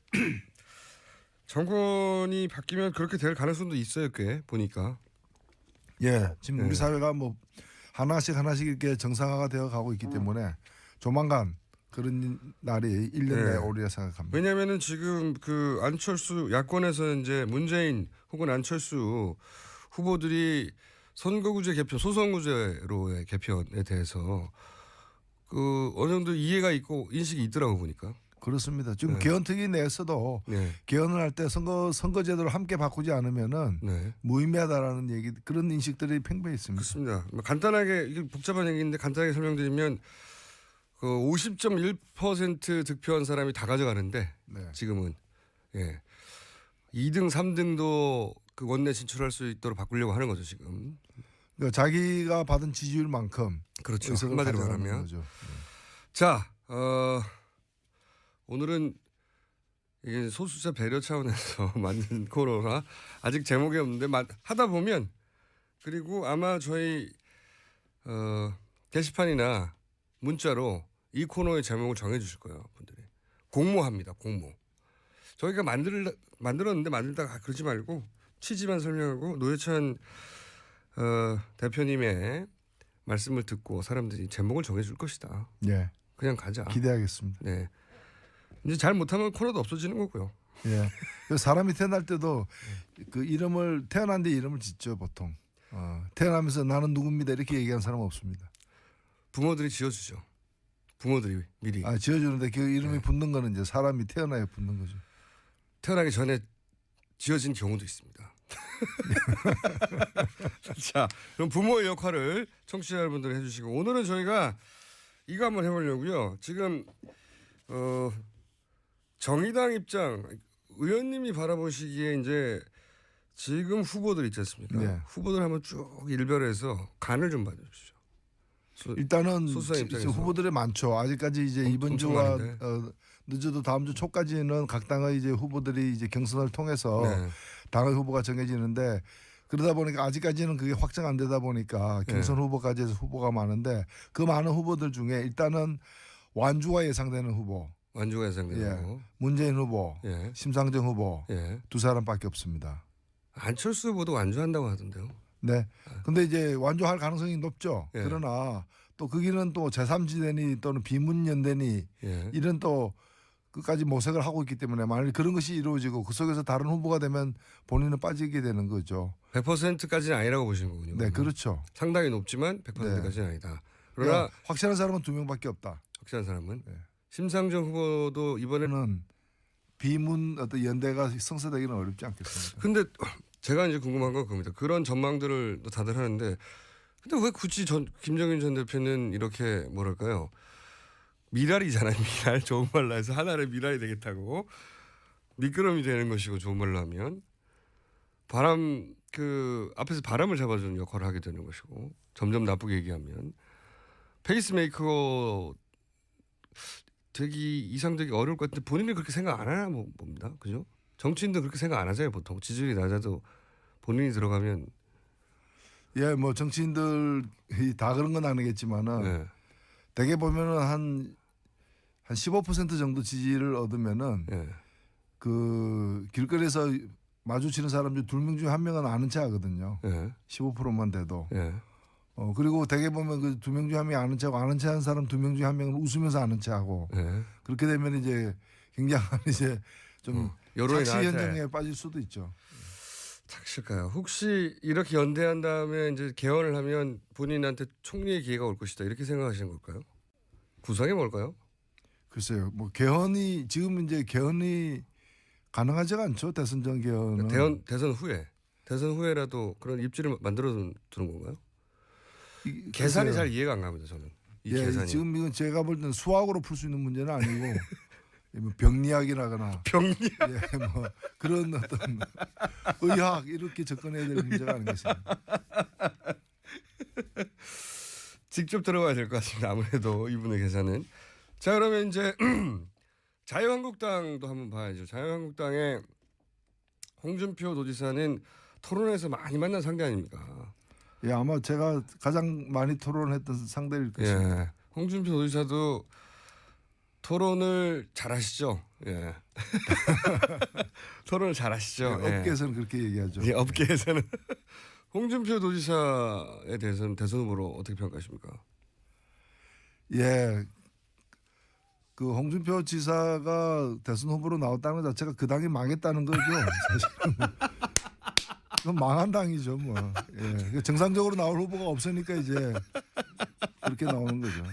정권이 바뀌면 그렇게 될 가능성도 있어요, 꽤 보니까. 예, 지금 우리 사회가 뭐 하나씩 이렇게 정상화가 되어 가고 있기 때문에 조만간 그런 날이 1년 내에 오리라 생각합니다. 왜냐하면은 지금 그 안철수 야권에서 이제 문재인 혹은 안철수 후보들이 선거구제 개편, 소선구제로의 개편에 대해서 그 어느 정도 이해가 있고 인식이 있더라고 보니까. 그렇습니다. 지금 개헌특위 내에서도 개헌을 할 때 선거제도를 함께 바꾸지 않으면은 무의미하다라는 얘기 그런 인식들이 팽배해 있습니다. 그렇습니다. 간단하게 이게 복잡한 얘기인데 간단하게 설명드리면 그 50.1% 득표한 사람이 다 가져가는데 지금은 2등, 3등도 그 원내 진출할 수 있도록 바꾸려고 하는 거죠 지금. 그러니까 자기가 받은 지지율만큼 그렇죠. 한마디로 말하면. 자, 오늘은 이게 소수자 배려 차원에서 만든 코너가 아직 제목이 없는데 하다 보면 그리고 아마 저희 게시판이나 문자로 이 코너의 제목을 정해주실 거예요, 분들이. 공모합니다, 공모. 저희가 만들었는데 만들다가 그러지 말고 취지만 설명하고 노회찬 대표님의 말씀을 듣고 사람들이 제목을 정해줄 것이다. 네. 그냥 가자. 기대하겠습니다. 네. 이제 잘 못하면 코너도 없어지는 거고요. 예. 사람이 태어날 때도 그 이름을 태어난 데 이름을 짓죠 보통. 태어나면서 나는 누굽니다 이렇게 얘기하는 사람은 없습니다. 부모들이 지어주죠. 부모들이 미리. 지어주는데 그 이름이 붙는 거는 이제 사람이 태어나야 붙는 거죠. 태어나기 전에 지어진 경우도 있습니다. 자, 그럼 부모의 역할을 청취자 여러분들 해주시고 오늘은 저희가 이거 한번 해보려고요. 지금 정의당 입장 의원님이 바라보시기에 이제 지금 후보들 있지 않습니까? 네. 후보들 한번 쭉 일별해서 간을 좀 봐주십시오. 일단은 후보들이 많죠. 아직까지 이제 이번 주와 늦어도 다음 주 초까지는 각 당의 이제 후보들이 이제 경선을 통해서 네. 당의 후보가 정해지는데 그러다 보니까 아직까지는 그게 확정 안 되다 보니까 경선 후보까지 해서 후보가 많은데 그 많은 후보들 중에 일단은 완주가 예상되는 후보. 완주가 예상되는 후보. 문재인 후보, 심상정 후보 두 사람밖에 없습니다. 안철수 후보도 완주한다고 하던데요. 네. 근데 이제 완주할 가능성이 높죠. 그러나 또 거기는 또 제3지대니 또는 비문연대니 이런 또 끝까지 모색을 하고 있기 때문에 만일 그런 것이 이루어지고 그 속에서 다른 후보가 되면 본인은 빠지게 되는 거죠. 100%까지는 아니라고 보시는 거군요. 네, 그렇죠. 상당히 높지만 100%까지는 아니다. 그러나 확실한 사람은 2명밖에 없다. 확실한 사람은 심상정 후보도 이번에는 비문 어떤 연대가 성사되기는 어렵지 않겠습니까? 근데 제가 이제 궁금한 건 그겁니다. 그런 전망들을 다들 하는데 근데 왜 굳이 김정인 전 대표는 이렇게 뭐랄까요? 미랄이잖아요. 미랄. 좋은 말로 해서 하나의 미랄이 되겠다고. 미끄럼이 되는 것이고 좋은 말로 하면 앞에서 바람을 잡아주는 역할을 하게 되는 것이고 점점 나쁘게 얘기하면 페이스메이커 이상되기 어려울 것 같은데 본인이 그렇게 생각 안 하나 봅니다. 그죠? 정치인도 그렇게 생각 안 하잖아요. 보통 지지율이 낮아도 본인이 들어가면 뭐 정치인들이 다 그런 건 아니겠지만은 대개 보면은 한 15% 정도 지지를 얻으면은 그 길거리에서 마주치는 사람 중 2명 중에 1명은 아는 체 하거든요. 15%만 돼도. 그리고 대개 보면 그 2명 중에 1명이 아는 체하고 아는 체 하는 사람 2명 중에 1명은 웃으면서 아는 체 하고 그렇게 되면 이제 굉장한 이제 좀 착시 현상에 빠질 수도 있죠. 착실까요? 혹시 이렇게 연대한 다음에 이제 개헌을 하면 본인한테 총리의 기회가 올 것이다 이렇게 생각하시는 걸까요? 구상이 뭘까요? 글쎄요. 뭐 개헌이 지금 이제 개헌이 가능하지가 않죠. 대선 전 개헌은. 대선 후에라도 그런 입지를 만들어 두는 건가요? 계산이 잘 이해가 안 갑니다. 저는 이 계산이. 지금 이건 제가 볼 때는 수학으로 풀 수 있는 문제는 아니고 뭐 병리학이라거나 뭐 그런 어떤 의학 이렇게 접근해야 될 문제가 아니겠습니까? 직접 들어가야 될 것 같습니다. 아무래도 이분의 계산은. 자 그러면 이제 자유한국당도 한번 봐야죠. 자유한국당의 홍준표 도지사는 토론에서 많이 만난 상대 아닙니까? 아마 제가 가장 많이 토론했던 상대일 것입니다. 홍준표 도지사도 토론을 잘하시죠. 토론을 잘하시죠. 업계에서는 그렇게 얘기하죠. 업계에서는 홍준표 도지사에 대해서는 대선 후보로 어떻게 평가하십니까? 그 홍준표 지사가 대선 후보로 나왔다는 것 자체가 그 당이 망했다는 거죠. 사실은. 그건 망한 당이죠, 뭐. 정상적으로 나올 후보가 없으니까 이제 그렇게 나오는 거죠.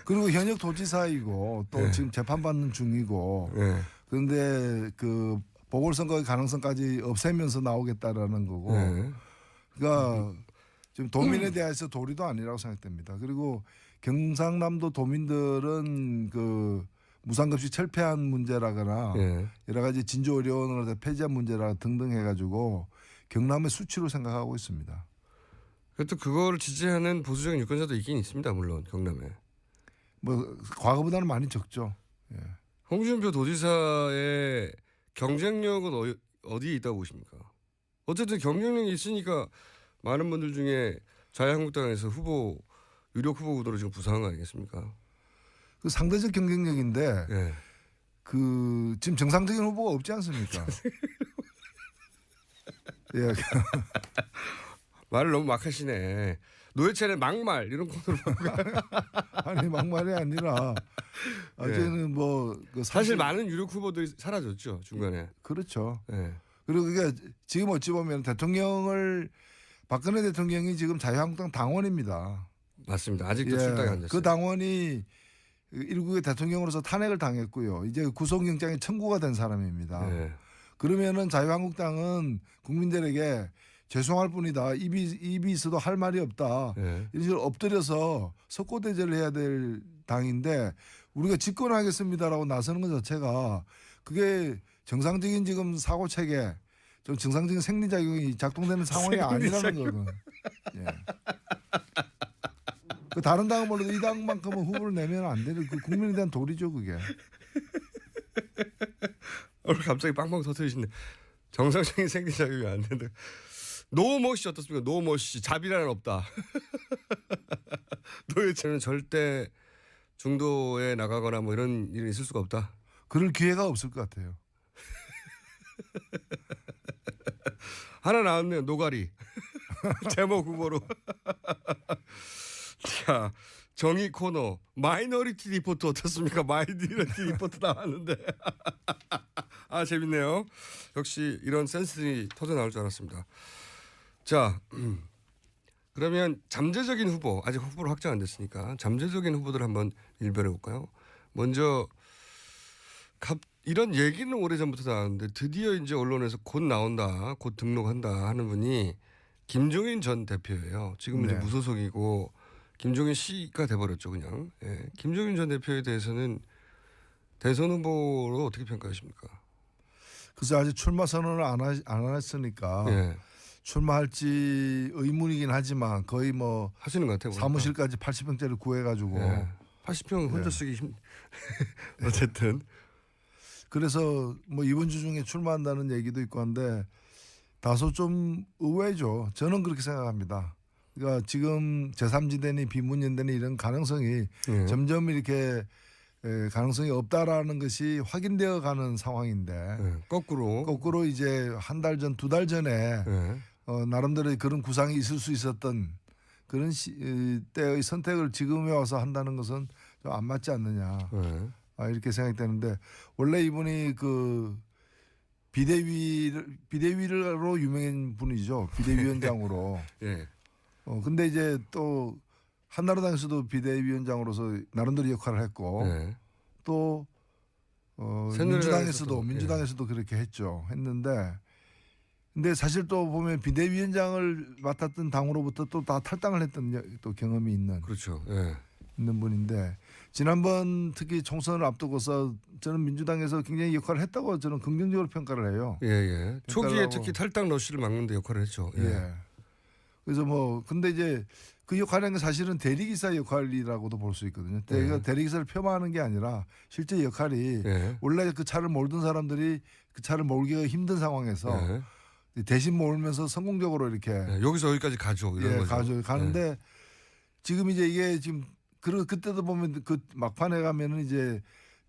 그리고 현역 도지사이고 또 지금 재판받는 중이고 그런데 그 보궐선거의 가능성까지 없애면서 나오겠다라는 거고 그러니까 지금 도민에 대해서 도리도 아니라고 생각됩니다. 그리고 경상남도 도민들은 그 무상급식 철폐한 문제라거나 여러 가지 진주의료원을 폐지한 문제라 등등 해가지고 경남의 수치로 생각하고 있습니다. 그것도 그거를 지지하는 보수적인 유권자도 있긴 있습니다. 물론 경남에. 뭐 과거보다는 많이 적죠. 홍준표 도지사의 경쟁력은 어디에 있다고 보십니까? 어쨌든 경쟁력이 있으니까 많은 분들 중에 자유한국당에서 유력 후보 구도로 지금 부상한 거 아니겠습니까? 그 상대적 경쟁력인데 그 지금 정상적인 후보가 없지 않습니까? 말을 너무 막 하시네. 노회찬의 막말 이런 코너로 아니 막말이 아니라 어제는 그 사실 많은 유력 후보들이 사라졌죠 중간에. 그렇죠. 그리고 그게 지금 어찌 보면 박근혜 대통령이 지금 자유한국당 당원입니다. 맞습니다. 아직도 출당이 안 됐어요. 그 당원이 일국의 대통령으로서 탄핵을 당했고요. 이제 구속영장이 청구가 된 사람입니다. 그러면은 자유한국당은 국민들에게 죄송할 뿐이다. 입이 있어도 할 말이 없다. 이런 식으로 엎드려서 석고대죄를 해야 될 당인데 우리가 집권하겠습니다라고 나서는 것 자체가 그게 정상적인 지금 사고 체계, 좀 정상적인 생리작용이 작동되는 상황이 아니라는 거는. 예. 그 다른 당은 몰라도 이 당만큼은 후보를 내면 안 되는 그 국민에 대한 도리죠 그게. 오늘 갑자기 빵빵 터뜨리시네. 정상적인 생리작용이 안 된다. 노머시 어떻습니까? 노머시 자비라는 없다. 도대체는 절대 중도에 나가거나 뭐 이런 일이 있을 수가 없다. 그럴 기회가 없을 것 같아요. 하나 나왔네요. 노가리. 제목 후보로. 자, 정의 코너 마이너리티 리포트 어떻습니까? 마이너리티 리포트 나왔는데. 아 재밌네요. 역시 이런 센스들이 터져 나올 줄 알았습니다. 자, 그러면 잠재적인 후보, 아직 후보로 확정 안 됐으니까 잠재적인 후보들 한번 일별해 볼까요? 먼저 이런 얘기는 오래전부터 나왔는데 드디어 이제 언론에서 곧 나온다, 곧 등록한다 하는 분이 김종인 전 대표예요. 지금 이제 무소속이고 김종인 씨가 돼버렸죠, 그냥. 예. 김종인 전 대표에 대해서는 대선 후보로 어떻게 평가하십니까? 글쎄 아직 출마 선언을 안 했으니까 예. 출마할지 의문이긴 하지만 거의 뭐 하시는 것 같아요. 사무실까지 80평짜리 구해가지고. 예. 80평 혼자 쓰기 힘. 어쨌든. 그래서 뭐 이번 주 중에 출마한다는 얘기도 있고 한데 다소 좀 의외죠. 저는 그렇게 생각합니다. 그러니까 지금 제3지대니 비문연대니 이런 가능성이 점점 이렇게 가능성이 없다라는 것이 확인되어 가는 상황인데 거꾸로 이제 한 달 전, 두 달 전에 나름대로 그런 구상이 있을 수 있었던 그런 때의 선택을 지금에 와서 한다는 것은 좀 안 맞지 않느냐 이렇게 생각이 되는데 원래 이분이 그 비대위로 유명한 분이죠. 비대위원장으로. 예. 근데 이제 또 한나라당에서도 비대위원장으로서 나름대로 역할을 했고 또 민주당에서도 그렇게 했는데 근데 사실 또 보면 비대위원장을 맡았던 당으로부터 또 다 탈당을 했던 또 경험이 있는 그렇죠. 예. 있는 분인데 지난번 특히 총선을 앞두고서 저는 민주당에서 굉장히 역할을 했다고 저는 긍정적으로 평가를 해요. 예. 초기에 특히 탈당 러쉬를 막는 데 역할을 했죠. 예. 그래서 뭐 근데 이제 그 역할은 사실은 대리기사 역할이라고도 볼 수 있거든요. 대리기사를 폄하하는 게 아니라 실제 역할이 원래 그 차를 몰던 사람들이 그 차를 몰기가 힘든 상황에서 대신 몰면서 성공적으로 이렇게 여기서 여기까지 가죠. 이런 거죠. 가는데 지금 이제 이게 지금 그때도 보면 그 막판에 가면은 이제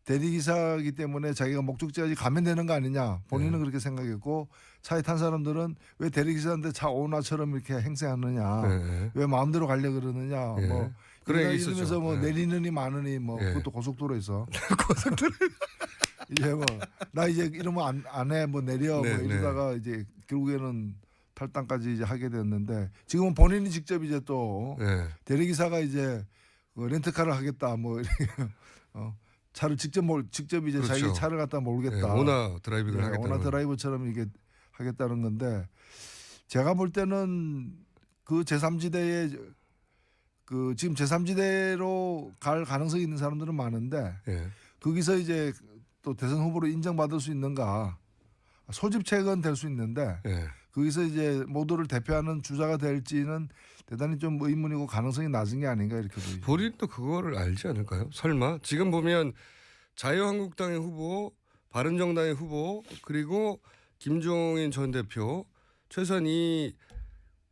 대리기사이기 때문에 자기가 목적지까지 가면 되는 거 아니냐 본인은 그렇게 생각했고 차에 탄 사람들은 왜 대리기사인데 차 오나처럼 이렇게 행세하느냐 왜 마음대로 가려 그러느냐 뭐 그러다 이러면서 뭐 내리느니 마느니 뭐 그것도 고속도로에서 이제 뭐 나 이제 이러면 안 해 뭐 내려 뭐 이러다가 이제 결국에는 탈당까지 이제 하게 됐는데 지금은 본인이 직접 이제 또 대리기사가 이제 렌트카를 하겠다 뭐 이렇게 차를 직접 이제 그렇죠. 자기 차를 갖다 몰겠다. 오나 드라이빙을 하겠다. 오나 드라이브처럼 이게 하겠다는 건데 제가 볼 때는 그 제3지대에 그 지금 제3지대로 갈 가능성이 있는 사람들은 많은데 거기서 이제 또 대선 후보로 인정받을 수 있는가 소집책은 될 수 있는데 거기서 이제 모두를 대표하는 주자가 될지는 대단히 좀 의문이고 가능성이 낮은 게 아닌가 이렇게 보이죠. 본인도 그거를 알지 않을까요? 설마 지금 보면 자유한국당의 후보, 바른정당의 후보 그리고 김종인 전 대표 최소한 이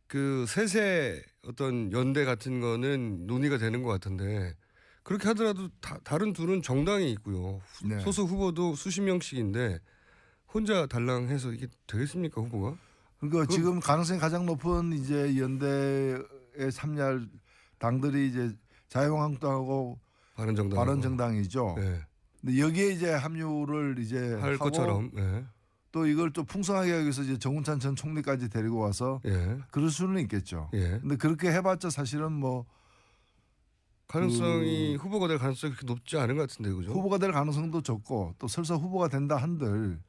그 세세 어떤 연대 같은 거는 논의가 되는 것 같은데 그렇게 하더라도 다른 둘은 정당이 있고요. 소속 후보도 수십 명씩인데 혼자 달랑해서 이게 되겠습니까 후보가? 그러니까 지금 가능성이 가장 높은 이제 연대에 참여할 당들이 이제 자유한국당하고 바른정당이죠. 근데 여기에 이제 합류를 이제 할 하고 것처럼 또 이걸 또 풍성하게 하기 위해서 이제 정운찬 전 총리까지 데리고 와서 그럴 수는 있겠죠. 근데 그렇게 해봤자 사실은 뭐 가능성이 후보가 될 가능성이 그렇게 높지 않은 것 같은데 그죠? 후보가 될 가능성도 적고 또 설사 후보가 된다 한들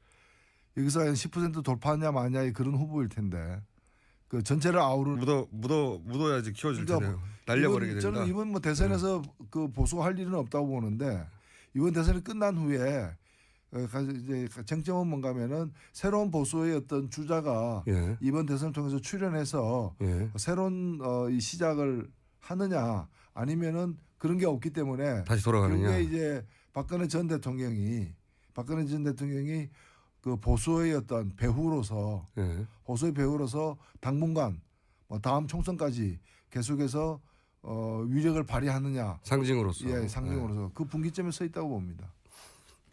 여기서 한 10% 돌파하냐 마냐의 그런 후보일 텐데 그 전체를 아우르는 묻어야지 키워줄 텐데요. 날려버리게 된다. 저는 이번 뭐 대선에서 그 보수할 일은 없다고 보는데 이번 대선이 끝난 후에 이제 쟁점은 뭔가면은 새로운 보수의 어떤 주자가 예. 이번 대선을 통해서 출연해서 예. 새로운 이 시작을 하느냐 아니면은 그런 게 없기 때문에 다시 돌아가느냐. 결국에 이제 박근혜 전 대통령이 그 보수의 어떤 배후로서 예. 보수의 배후로서 당분간 뭐 다음 총선까지 계속해서 위력을 발휘하느냐 상징으로서. 예, 상징으로서 그 분기점에 서 있다고 봅니다.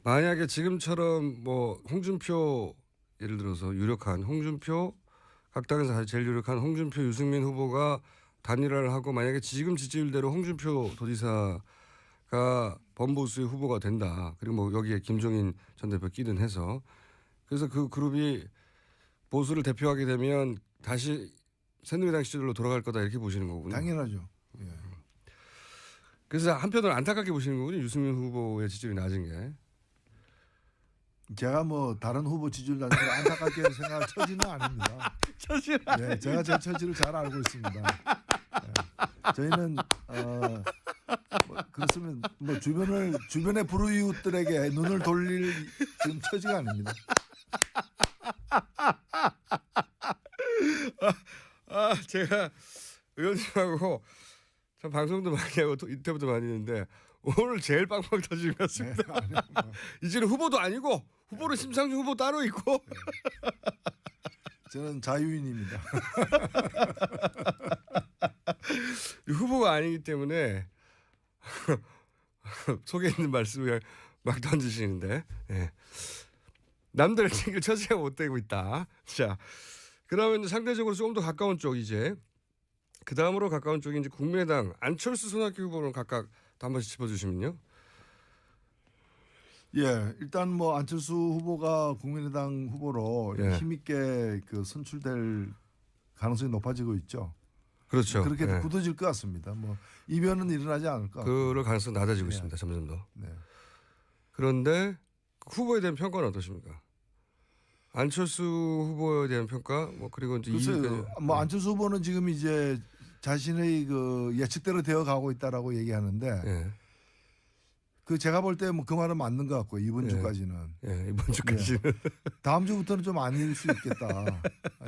만약에 지금처럼 뭐 홍준표 예를 들어서 유력한 홍준표 각 당에서 제일 유력한 홍준표 유승민 후보가 단일화를 하고 만약에 지금 지지율대로 홍준표 도지사가 범보수의 후보가 된다. 그리고 뭐 여기에 김종인 전 대표 끼든 해서 그래서 그 그룹이 보수를 대표하게 되면 다시 새누리당 시절로 돌아갈 거다 이렇게 보시는 거군요. 당연하죠. 예. 그래서 한편으로 안타깝게 보시는 거군요. 유승민 후보의 지지율이 낮은 게. 제가 뭐 다른 후보 지지율 낮은 걸 안타깝게 생각할 처지는 아닙니다. 처지. 예, 제가 제 처지를 잘 알고 있습니다. 예. 저희는 뭐 그렇으면 뭐 주변의 불우이웃들에게 눈을 돌릴 지금 처지가 아닙니다. 제가 의원님하고 참 방송도 많이 하고 인터뷰도 많이 했는데 오늘 제일 빵빵 터지는 것 같습니다. 네, 뭐. 이제는 후보도 아니고 후보는 심상중 후보 따로 있고. 저는 자유인입니다. 후보가 아니기 때문에 속에 있는 말씀을 막 던지시는데 예. 남들을 챙길 처지가 못 되고 있다. 자, 그러면 상대적으로 조금 더 가까운 쪽 이제 그 다음으로 가까운 쪽이 이제 국민의당 안철수 손학규 후보는 각각 한 번씩 짚어주시면요. 예, 일단 뭐 안철수 후보가 국민의당 후보로 예. 힘있게 그 선출될 가능성이 높아지고 있죠. 그렇죠. 그렇게 예. 굳어질 것 같습니다. 뭐 이변은 일어나지 않을 것 같고. 그럴 가능성이 낮아지고 예. 있습니다. 점점 더. 네. 그런데 후보에 대한 평가는 어떠십니까? 안철수 후보에 대한 평가 뭐 그리고 이제 뭐 안철수 후보는 지금 이제 자신의 그 예측대로 되어 가고 있다라고 얘기하는데 예. 그 제가 볼 때 뭐 그 말은 맞는 것 같고 이번 예. 주까지는 예, 이번 주까지는 다음 주부터는 좀 아닐 수 있겠다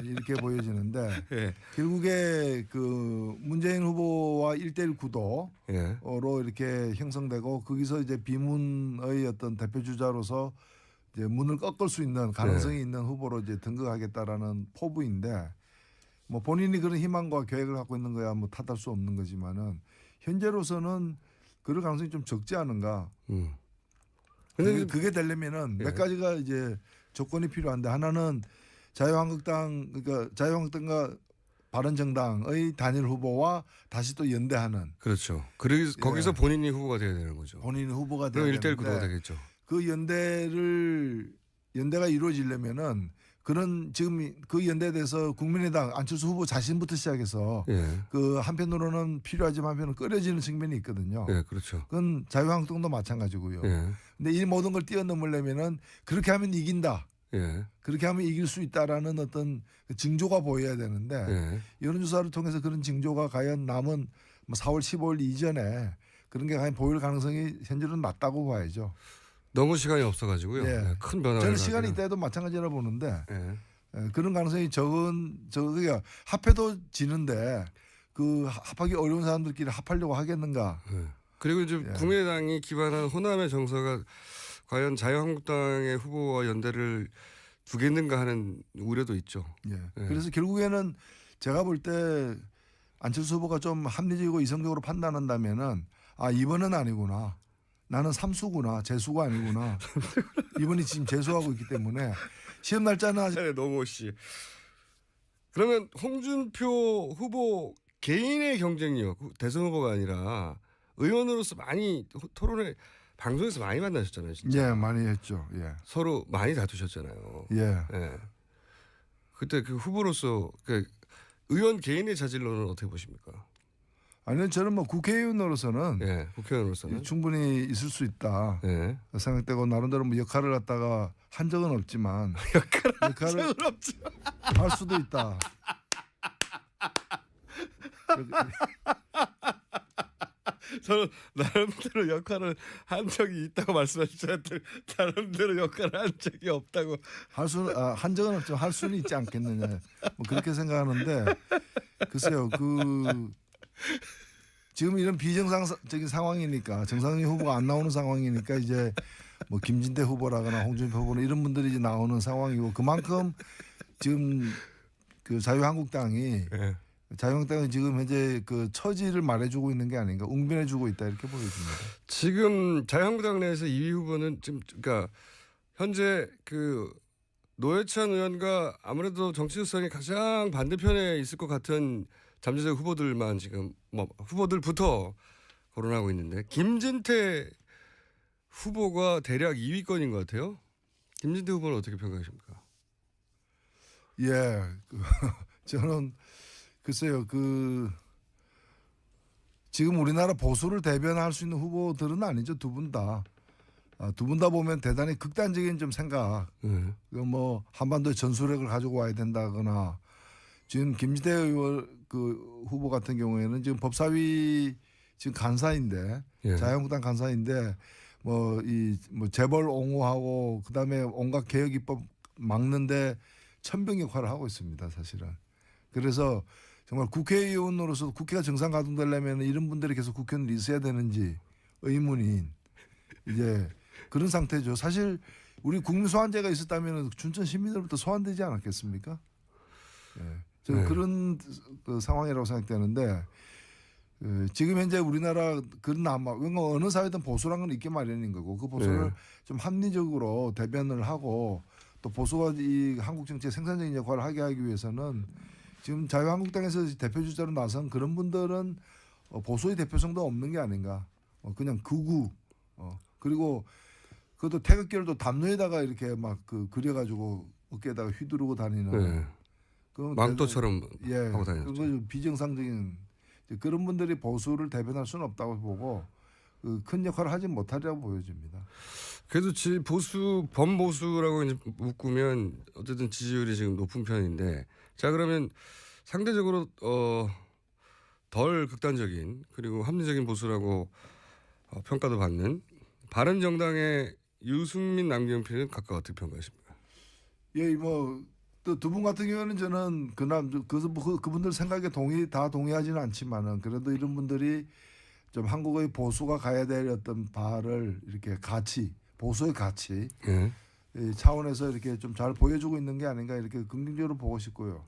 이렇게 보여지는데 예. 결국에 그 문재인 후보와 1대1 구도로 예. 이렇게 형성되고 거기서 이제 비문의 어떤 대표 주자로서 이제 문을 꺾을 수 있는 가능성이 있는 후보로 이제 등극하겠다라는 포부인데 뭐 본인이 그런 희망과 계획을 갖고 있는 거야 뭐 탓할 수 없는 거지만은 현재로서는 그럴 가능성이 좀 적지 않은가. 근데 그게 되려면은 몇 가지가 이제 조건이 필요한데 하나는 자유한국당과 바른정당의 단일 후보와 다시 또 연대하는. 그렇죠. 그래서 거기서 본인이 후보가 돼야 되는 거죠. 본인이 후보가 돼야 되는데 1대1 구도가 되는데 되겠죠. 그 연대가 이루어지려면은 그런 지금 그 연대에 대해서 국민의당 안철수 후보 자신부터 시작해서 예. 그 한편으로는 필요하지만 한편은 꺼려지는 측면이 있거든요. 예, 그렇죠. 그건 자유한국당도 마찬가지고요. 예. 근데 이 모든 걸 뛰어넘으려면은 그렇게 하면 이긴다. 예. 그렇게 하면 이길 수 있다라는 어떤 징조가 보여야 되는데 예. 여론조사를 통해서 그런 징조가 과연 남은 뭐 4월 15일 이전에 그런 게 과연 보일 가능성이 현재는 낮다고 봐야죠. 너무 시간이 없어가지고요. 예. 큰 변화가. 저는 시간이 있다 해도 마찬가지라 보는데 예. 그런 가능성이 그러니까 합해도 지는데 그 합하기 어려운 사람들끼리 합하려고 하겠는가. 예. 그리고 이제 국민의당이 기반한 호남의 정서가 과연 자유한국당의 후보와 연대를 두겠는가 하는 우려도 있죠. 예. 예. 그래서 결국에는 제가 볼 때 안철수 후보가 좀 합리적이고 이성적으로 판단한다면은 아 이번은 아니구나. 나는 삼수구나. 재수가 아니구나. 이번이 지금 재수하고 있기 때문에 시험 날짜는 아직 너무 씨. 그러면 홍준표 후보 개인의 경쟁이요. 대선 후보가 아니라 의원으로서 많이 토론회 방송에서 많이 만나셨잖아요. 진짜. 예, 많이 했죠. 예. 서로 많이 다투셨잖아요. 예. 예. 그때 그 후보로서 그 의원 개인의 자질로는 어떻게 보십니까? 아니요, 저는 뭐 국회의원으로서는 예, 국회의원으로서는 충분히 있을 수 있다 예. 생각되고 나름대로 뭐 역할을 갖다가 한 적은 없지만 역할을 할 수도 있다. 저는 나름대로 역할을 한 적이 있다고 말씀하셨는데 나름대로 역할을 한 적이 없다고. 한 적은 없지만 할 수는 있지 않겠느냐. 뭐 그렇게 생각하는데 글쎄요. 지금 이런 비정상적인 상황이니까 정상적인 후보가 안 나오는 상황이니까 이제 뭐 김진태 후보라거나 홍준표 후보나 이런 분들이 이제 나오는 상황이고 그만큼 지금 그 자유한국당이 네. 자유한국당은 지금 현재 그 처지를 말해주고 있는 게 아닌가 웅변해주고 있다 이렇게 보여집니다. 지금 자유한국당 내에서 2위 후보는 지금 그러니까 현재 그 노회찬 의원과 아무래도 정치적성이 가장 반대편에 있을 것 같은 잠재적 후보들만 지금 뭐 후보들부터 거론하고 있는데 김진태 후보가 대략 2위권인 것 같아요. 김진태 후보는 어떻게 평가하십니까? 예, 저는 글쎄요, 지금 우리나라 보수를 대변할 수 있는 후보들은 아니죠. 두 분 다. 두 분 다 보면 대단히 극단적인 좀 생각. 뭐 한반도의 전술핵을 가지고 와야 된다거나 지금 김진태 의원 그 후보 같은 경우에는 지금 법사위 지금 간사인데 예. 자유한국당 간사인데 뭐 재벌 옹호하고 그다음에 온갖 개혁 입법 막는데 천병 역할을 하고 있습니다. 사실은. 그래서 정말 국회의원으로서 국회가 정상 가동되려면 이런 분들이 계속 국회의원을 있어야 되는지 의문인 이제 그런 상태죠. 사실 우리 국민 소환제가 있었다면 춘천 시민들부터 소환되지 않았겠습니까? 예. 저는 그런 그 상황이라고 생각되는데 지금 현재 우리나라 그런 어느 사회든 보수란 건 있게 마련인 거고 그 보수를 좀 합리적으로 대변을 하고 또 보수가 이 한국 정치의 생산적인 역할을 하게 하기 위해서는 지금 자유한국당에서 대표 주자로 나선 그런 분들은 보수의 대표성도 없는 게 아닌가. 그냥 극우. 그리고 그것도 태극기를 또 담요에다가 이렇게 막 그려가지고 어깨에다가 휘두르고 다니는. 망토처럼 하고 다녔죠. 그건 비정상적인 그런 분들이 보수를 대변할 수는 없다고 보고 큰 역할을 하지 못하리라고 보여집니다. 그래도 범보수라고 이제 묶으면 어쨌든 지지율이 지금 높은 편인데 자 그러면 상대적으로 덜 극단적인 그리고 합리적인 보수라고 평가도 받는 바른정당의 유승민 남경필은 각각 어떻게 평가하십니까? 예, 뭐 또 두 분 같은 경우는 저는 그분들 생각에 다 동의하지는 않지만은 그래도 이런 분들이 좀 한국의 보수가 가야 될 어떤 바를 이렇게 보수의 가치 차원에서 이렇게 좀 잘 보여주고 있는 게 아닌가 이렇게 긍정적으로 보고 싶고요.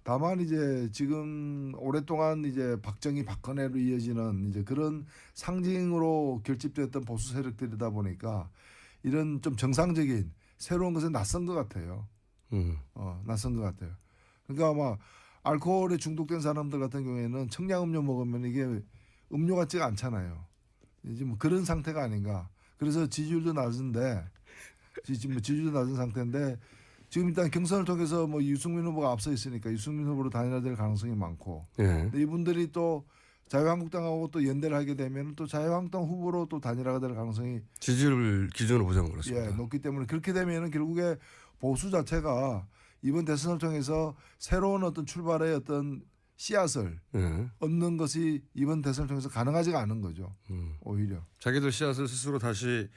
다만 이제 지금 오랫동안 이제 박정희 박근혜로 이어지는 이제 그런 상징으로 결집됐던 보수 세력들이다 보니까 이런 좀 정상적인 새로운 것은 낯선 것 같아요. 낯선 것 같아요. 그러니까 아마 알코올에 중독된 사람들 같은 경우에는 청량음료 먹으면 이게 음료 같지가 않잖아요. 이제 뭐 그런 상태가 아닌가. 그래서 지지율도 낮은데 지지율도 낮은 상태인데 지금 일단 경선을 통해서 뭐 유승민 후보가 앞서 있으니까 유승민 후보로 단일화될 가능성이 많고 근데 이분들이 또 자유한국당하고 또 연대를 하게 되면 또 자유한국당 후보로 또 단일화가 될 가능성이 지지율 기준으로 보자면 그렇습니다. 예, 높기 때문에 그렇게 되면은 결국에 보수 자체가 이번 대선을 통해서 새로운 어떤 출발의 어떤 씨앗을 얻는 것이 이번 대선을 통해서 가능하지가 않은 거죠. 오히려 자기들 씨앗을 스스로 다시